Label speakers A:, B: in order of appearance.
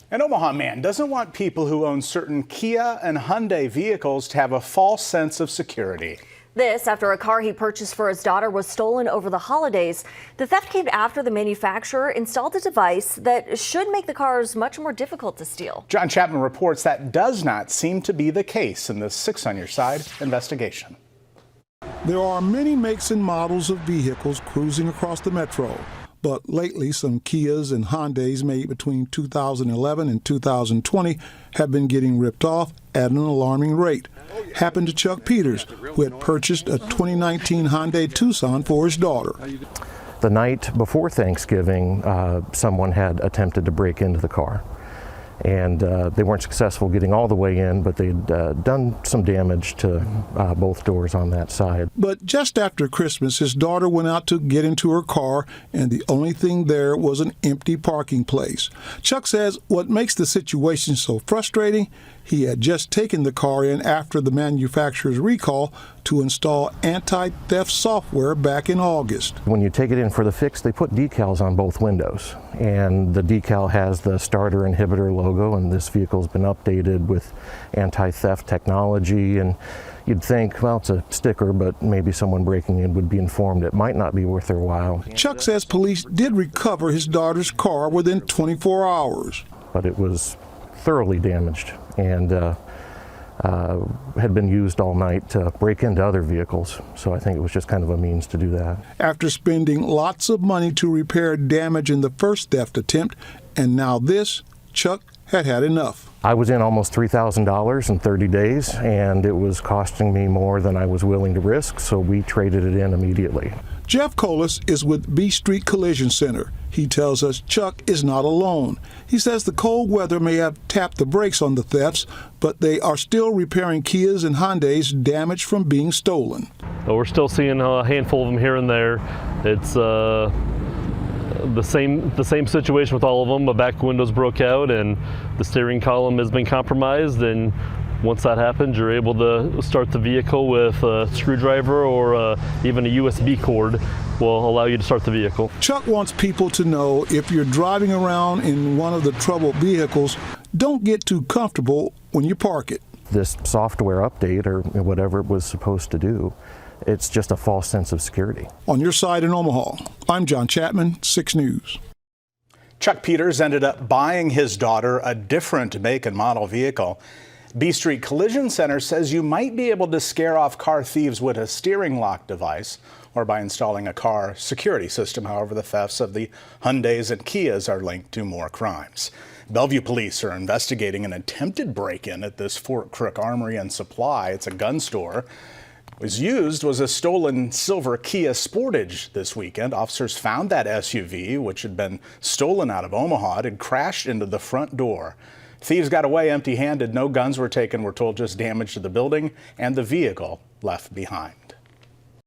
A: An Omaha man doesn't want people who own certain Kia and Hyundai vehicles to have a false sense of security.
B: This after a car he purchased for his daughter was stolen over the holidays. The theft came after the manufacturer installed a device that should make the cars much more difficult to steal.
A: John Chapman reports that does not seem to be the case in the 6 on Your Side investigation.
C: There are many makes and models of vehicles cruising across the metro. But lately, some Kias and Hyundais made between 2011 and 2020 have been getting ripped off at an alarming rate. Happened to Chuck Peters, who had purchased a 2019 Hyundai Tucson for his daughter.
D: The night before Thanksgiving, someone had attempted to break into the car. And they weren't successful getting all the way in, but they'd done some damage to both doors on that side.
C: But just after Christmas, his daughter went out to get into her car, and the only thing there was an empty parking place. Chuck says what makes the situation so frustrating, he had just taken the car in after the manufacturer's recall to install anti-theft software back in August.
D: When you take it in for the fix, they put decals on both windows, and the decal has the starter inhibitor logo, and this vehicle's been updated with anti-theft technology. And you'd think, well, it's a sticker, but maybe someone breaking in would be informed it might not be worth their while.
C: Chuck says police did recover his daughter's car within 24 hours.
D: But it was thoroughly damaged and had been used all night to break into other vehicles. So I think it was just kind of a means to do that.
C: After spending lots of money to repair damage in the first theft attempt, and now this, Chuck had had enough.
D: I was in almost $3,000 in 30 days, and it was costing me more than I was willing to risk, so we traded it in immediately.
C: Jeff Colas is with B Street Collision Center. He tells us Chuck is not alone. He says the cold weather may have tapped the brakes on the thefts, but they are still repairing Kias and Hyundais damaged from being stolen.
E: We're still seeing a handful of them here and there. It's the same situation with all of them. The back windows broke out and the steering column has been compromised, and once that happens, you're able to start the vehicle with a screwdriver or even a USB cord will allow you to start the vehicle.
C: Chuck wants people to know if you're driving around in one of the troubled vehicles, don't get too comfortable when you park it.
D: This software update, or whatever it was supposed to do, it's just a false sense of security.
C: On Your Side in Omaha, I'm John Chapman, 6 News.
A: Chuck Peters ended up buying his daughter a different make and model vehicle. B Street Collision Center says you might be able to scare off car thieves with a steering lock device or by installing a car security system. However, the thefts of the Hyundais and Kias are linked to more crimes. Bellevue police are investigating an attempted break-in at this Fort Crook Armory and Supply. It's a gun store. Was a stolen silver Kia Sportage this weekend. Officers found that SUV, which had been stolen out of Omaha. It had crashed into the front door. Thieves got away empty-handed. No guns were taken. We're told just damage to the building and the vehicle left behind.